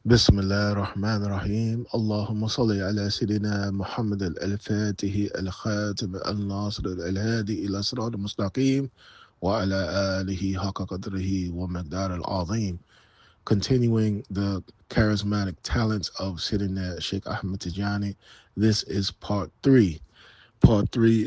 بسم الله الرحمن الرحيم اللهم صل على سيدنا محمد الفاتح الخاتم الناصر الهادي إلى صراط المستقيم وعلى آله حق قدره ومقدار العظيم. Continuing the charismatic talents of Sayyidina Shaykh Ahmad Tijani, this is part three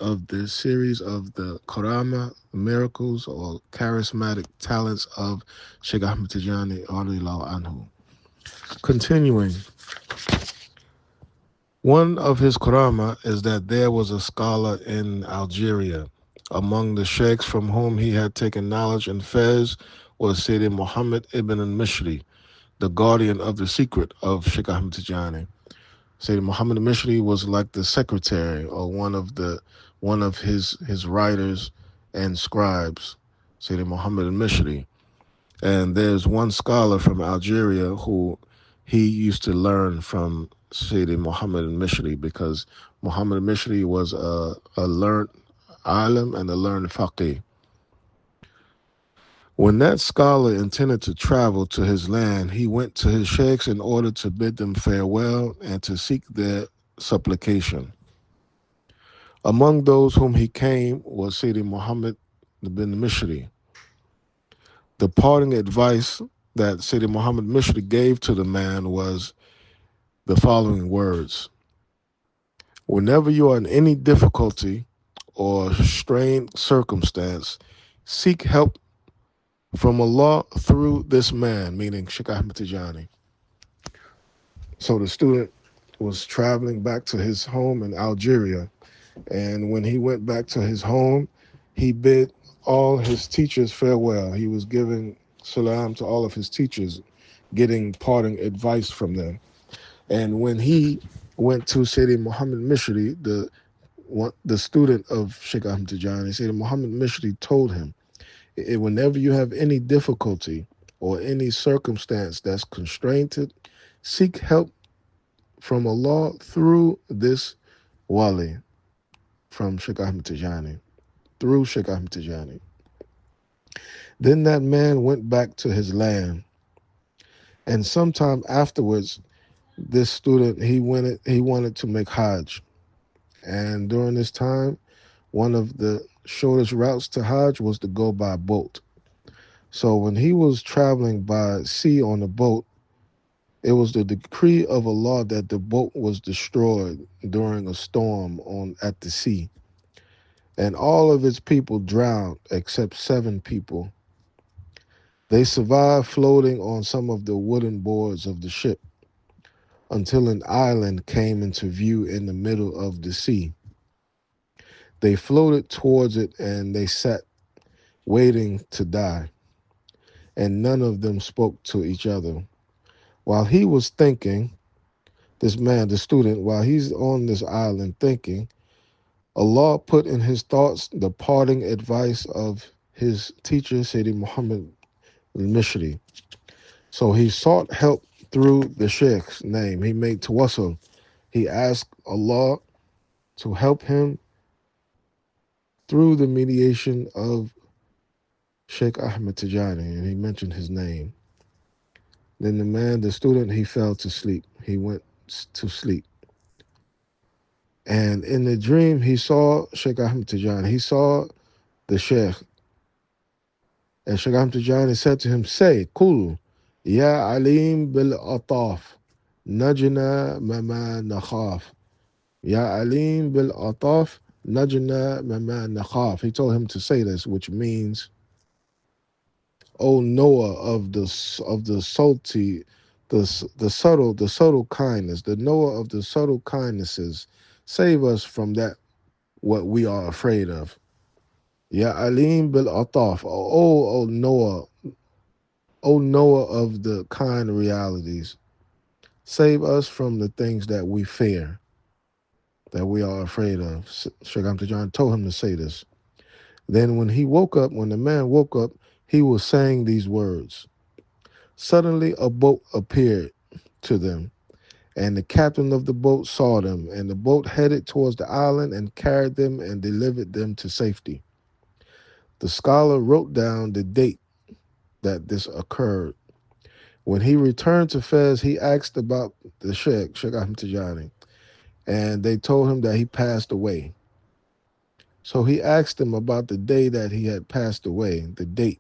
of the series of the Karamat, miracles or charismatic talents of Shaykh Ahmad Tijani radiallahu anhu. Continuing, one of his karama is that there was a scholar in Algeria. Among the sheikhs from whom he had taken knowledge in Fez was Sayyid Muhammad ibn al-Mishri, the guardian of the secret of Shaykh Ahmad Tijani. Sayyid Muhammad al-Mishri was like the secretary or one of his writers and scribes, Sayyid Muhammad al-Mishri. And there's one scholar from Algeria who he used to learn from Sayyidi Muhammad al-Mishri, because Muhammad al-Mishri was a learned alim and a learned faqih. When that scholar intended to travel to his land, he went to his sheikhs in order to bid them farewell and to seek their supplication. Among those whom he came was Sayyidi Muhammad bin Mishri. The parting advice that Sayyidi Muhammad Mishri gave to the man was the following words: whenever you are in any difficulty or strained circumstance, seek help from Allah through this man, meaning Shaykh Ahmad Tijani. So the student was traveling back to his home in Algeria, and when he went back to his home, he bid all his teachers farewell. He was giving salam to all of his teachers, getting parting advice from them. And when he went to Sayyidi Muhammad Mishri, the student of Shaykh Ahmad Tijani, Sayyidi Muhammad Mishri told him, whenever you have any difficulty or any circumstance that's constrained, seek help from Allah through this wali, from Shaykh Ahmad Tijani, through Shaykh Ahmad Tijani. Then that man went back to his land, and sometime afterwards, this student he wanted to make Hajj, and during this time, one of the shortest routes to Hajj was to go by boat. So when he was traveling by sea on a boat, it was the decree of Allah that the boat was destroyed during a storm at the sea, and all of its people drowned except 7 people. They survived floating on some of the wooden boards of the ship until an island came into view in the middle of the sea. They floated towards it and they sat waiting to die, and none of them spoke to each other. While he was thinking, this man, the student, while he's on this island thinking, Allah put in his thoughts the parting advice of his teacher, Sayyidi Muhammad al-Mishri. So he sought help through the Sheikh's name. He made tawassul. He asked Allah to help him through the mediation of Shaykh Ahmad Tijani, and he mentioned his name. Then the student, he fell to sleep. He went to sleep. And in the dream, he saw Shaykh Ahmad Tijani. He saw the Shaykh. And Shaykh Ahmad Tijani said to him, say, Kul, Ya Alim bil Ataf, Najna Mama Nakhaf. Ya Alim bil Ataf, Najna Mama Nakhaf. He told him to say this, which means, O knower of the salty, the subtle kindness, the knower of the subtle kindnesses, save us from that what we are afraid of. Ya Alim bil Ataf, O knower of the kind realities, save us from the things that we fear, that we are afraid of. Shaykh Ahmad Tijani told him to say this. Then when the man woke up, he was saying these words. Suddenly a boat appeared to them, and the captain of the boat saw them, and the boat headed towards the island and carried them and delivered them to safety. The scholar wrote down the date that this occurred. When he returned to Fez, he asked about the Shaykh Ahmad Tijani, and they told him that he passed away. So he asked them about the day that he had passed away, the date.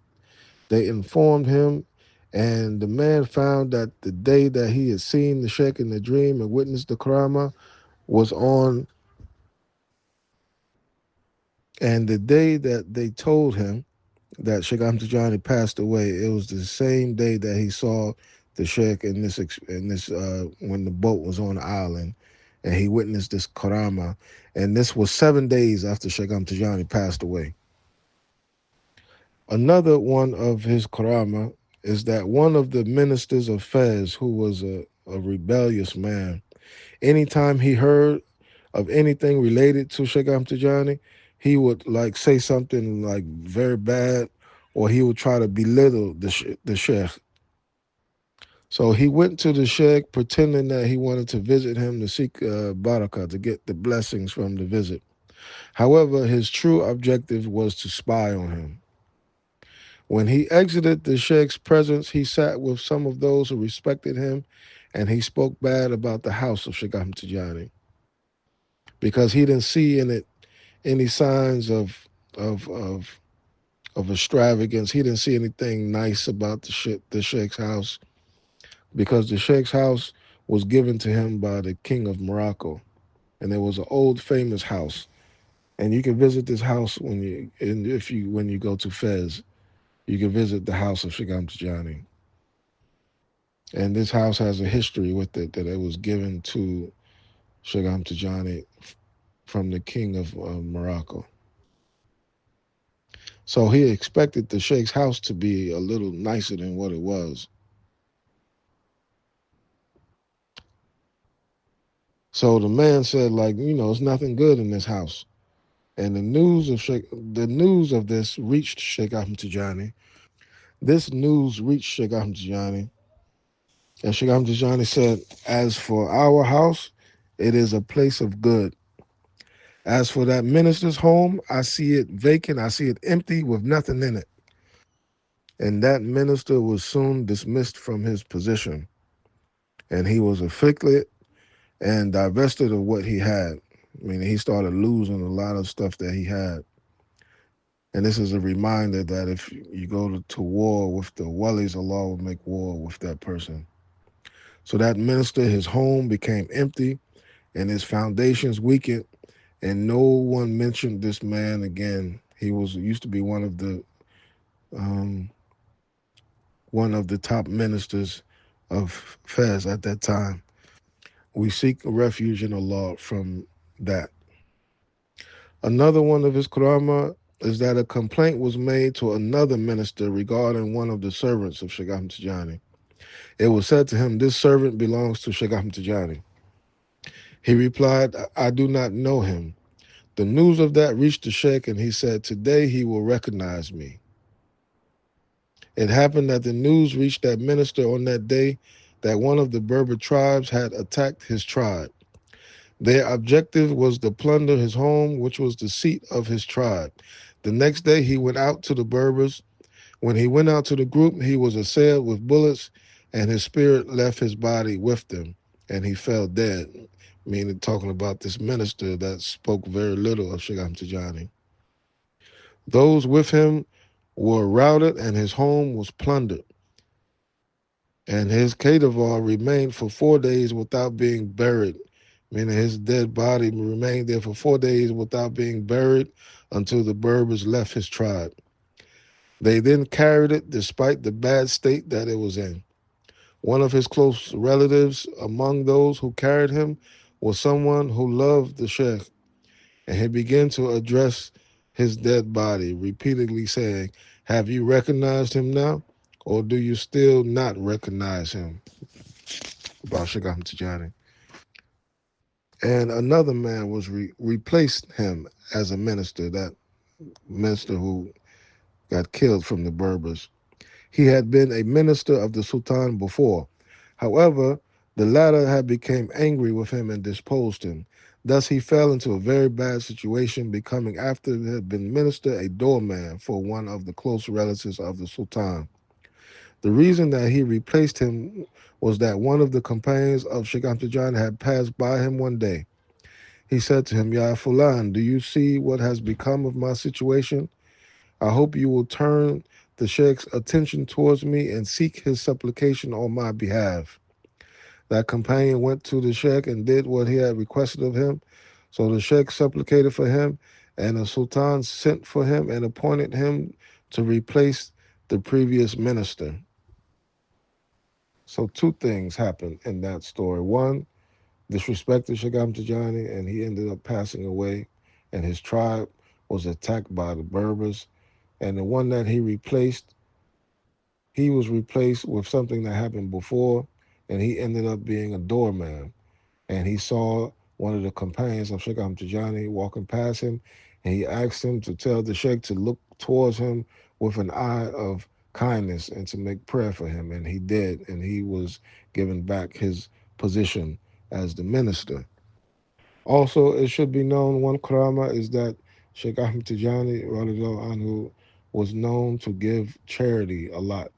They informed him, and the man found that the day that he had seen the Shaykh in the dream and witnessed the Karamat was on, and the day that they told him that Shaykh Ahmad Tijani passed away, it was the same day that he saw the Shaykh in this when the boat was on the island, and he witnessed this Karama, and this was 7 days after Shaykh Ahmad Tijani passed away. Another one of his Karama is that one of the ministers of Fez, who was a rebellious man, anytime he heard of anything related to Shaykh Ahmad Tijani, he would like say something like very bad, or he would try to belittle the Sheikh. So he went to the Sheikh pretending that he wanted to visit him to seek barakah, to get the blessings from the visit. However, his true objective was to spy on him. When he exited the Sheikh's presence, he sat with some of those who respected him, and he spoke bad about the house of Shaykh Ahmad Tijani because he didn't see in it any signs of of of extravagance. He didn't see anything nice about the Sheikh's house, because the Sheikh's house was given to him by the king of Morocco, and it was an old famous house. And you can visit this house when you go to Fez. You can visit the house of Shaykh Ahmad Tijani. And this house has a history with it, that it was given to Shaykh Ahmad Tijani from the king of Morocco. So he expected the Sheikh's house to be a little nicer than what it was. So the man said, like, it's nothing good in this house. And the news of this reached Shaykh Ahmad Tijani. This news reached Shaykh Ahmad Tijani, and Shaykh Ahmad Tijani said, "As for our house, it is a place of good. As for that minister's home, I see it vacant. I see it empty with nothing in it." And that minister was soon dismissed from his position, and he was afflicted and divested of what he had. I mean, he started losing a lot of stuff that he had. And this is a reminder that if you go to war with the walis, Allah will make war with that person. So that minister, his home became empty and his foundations weakened, and no one mentioned this man again. He used to be um, one of the top ministers of Fez at that time. We seek refuge in Allah from that. Another one of his karama is that a complaint was made to another minister regarding one of the servants of Shaykh Ahmad Tijani. It was said to him, "This servant belongs to Shaykh Ahmad Tijani." He replied, "I do not know him." The news of that reached the Sheikh, and he said, "Today he will recognize me." It happened that the news reached that minister on that day that one of the Berber tribes had attacked his tribe. Their objective was to plunder his home, which was the seat of his tribe. The next day he went out to the Berbers. When he went out to the group, he was assailed with bullets, and his spirit left his body with them, and he fell dead. Meaning, talking about this minister that spoke very little of Shaykh Ahmad Tijani. Those with him were routed, and his home was plundered. And his cadaver remained for 4 days without being buried, meaning his dead body remained there for 4 days without being buried until the Berbers left his tribe. They then carried it despite the bad state that it was in. One of his close relatives among those who carried him was someone who loved the Sheikh, and he began to address his dead body, repeatedly saying, "Have you recognized him now, or do you still not recognize him?" About Shaykh Ahmad Tijani. And another man was replaced him as a minister, that minister who got killed from the Berbers. He had been a minister of the Sultan before. However, the latter had become angry with him and disposed him. Thus he fell into a very bad situation, becoming, after he had been minister, a doorman for one of the close relatives of the Sultan. The reason that he replaced him was that one of the companions of Shaykh Ahmad Tijani had passed by him one day. He said to him, Ya Fulan, do you see what has become of my situation? I hope you will turn the Sheikh's attention towards me and seek his supplication on my behalf. That companion went to the Sheikh and did what he had requested of him. So the Sheikh supplicated for him, and the Sultan sent for him and appointed him to replace the previous minister. So two things happened in that story. One, disrespected Shaykh Ahmad Tijani, and he ended up passing away, and his tribe was attacked by the Berbers. And the one that he replaced, he was replaced with something that happened before, and he ended up being a doorman. And he saw one of the companions of Shaykh Ahmad Tijani walking past him, and he asked him to tell the Sheikh to look towards him with an eye of kindness and to make prayer for him. And he did, and he was given back his position as the minister. Also, it should be known one karama is that Shaykh Ahmad Tijani radiallahu anhu was known to give charity a lot.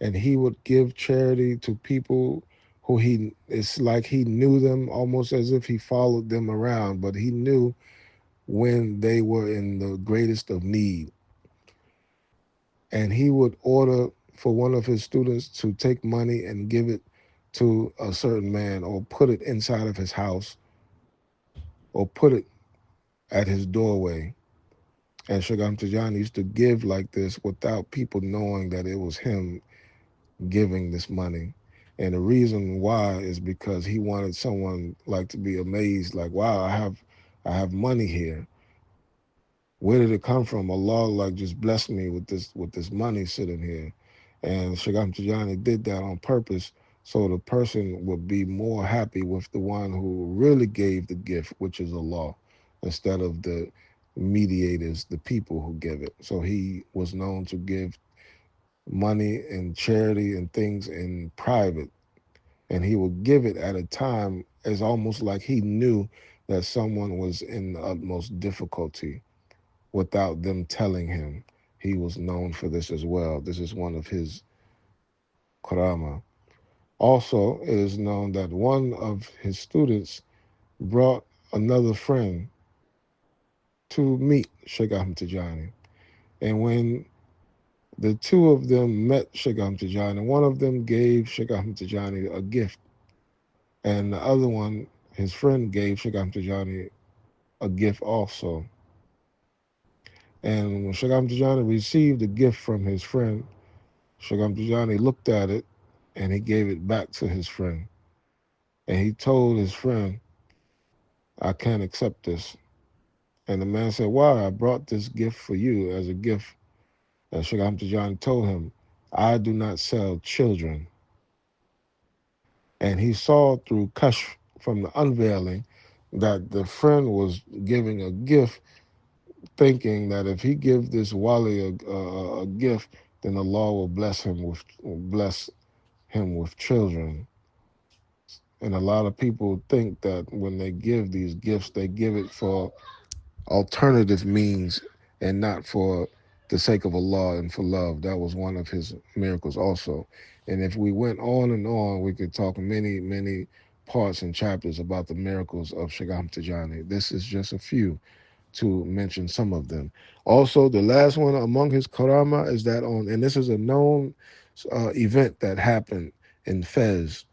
And he would give charity to people who it's like he knew them almost as if he followed them around, but he knew when they were in the greatest of need. And he would order for one of his students to take money and give it to a certain man or put it inside of his house or put it at his doorway. And Shagam Tijani used to give like this without people knowing that it was him giving this money. And the reason why is because he wanted someone like to be amazed, like, wow, I have money here. Where did it come from? Allah like just blessed me with this money sitting here. And Shagam Tijani did that on purpose so the person would be more happy with the one who really gave the gift, which is Allah, instead of the mediators, the people who give it. So he was known to give money and charity and things in private, and he would give it at a time as almost like he knew that someone was in the utmost difficulty without them telling him. He was known for this as well. This is one of his karama. Also, it is known that one of his students brought another friend to meet Shaykh Ahmad Tijani. And when the two of them met Shaykh Ahmad Tijani, one of them gave Shaykh Ahmad Tijani a gift, and the other one, his friend, gave Shaykh Ahmad Tijani a gift also. And when Shaykh Ahmad Tijani received the gift from his friend, Shaykh Ahmad Tijani looked at it and he gave it back to his friend. And he told his friend, I can't accept this. And the man said, why? I brought this gift for you as a gift. And Shaykh Ahmad Tijani told him, I do not sell children. And he saw through Kashf from the Unveiling that the friend was giving a gift, thinking that if he give this wali a gift, then Allah will bless him with children. And a lot of people think that when they give these gifts, they give it for alternative means and not for the sake of Allah and for love. That was one of his miracles also. And if we went on and on, we could talk many, many parts and chapters about the miracles of Shaykh Ahmad Tijani. This is just a few to mention some of them. Also, the last one among his karama is that and this is a known event that happened in Fez.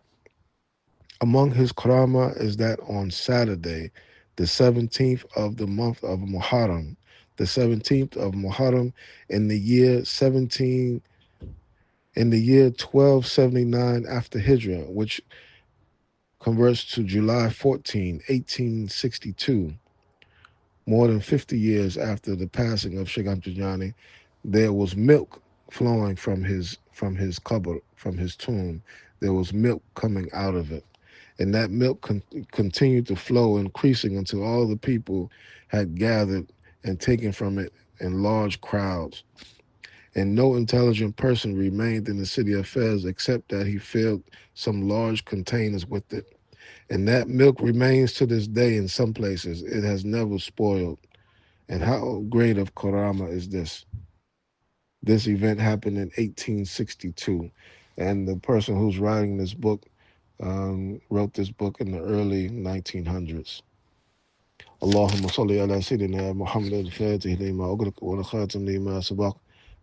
Among his karama is that on Saturday, the 17th of the month of Muharram, the 17th of Muharram in the year 1279 after Hijrah, which converts to July 14, 1862, more than 50 years after the passing of Shaykh Ahmad Tijani, there was milk flowing from his qabr, from his tomb. There was milk coming out of it. And that milk continued to flow, increasing until all the people had gathered and taken from it in large crowds. And no intelligent person remained in the city of Fez except that he filled some large containers with it. And that milk remains to this day in some places. It has never spoiled. And how great of karama is this? This event happened in 1862, and the person who's writing this book wrote this book in the early 1900s. اللهم صل على سيدنا محمد الفاتح لما أغلق والخاتم لما سبق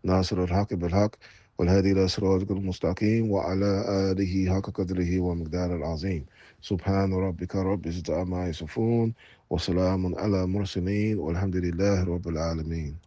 ناصر الحق بالحق والهادي إلى صراطك المستقيم وعلى آله حق قدره ومقدار العظيم سبحان ربك رب العزة عما يصفون وسلام على المرسلين والحمد لله رب العالمين.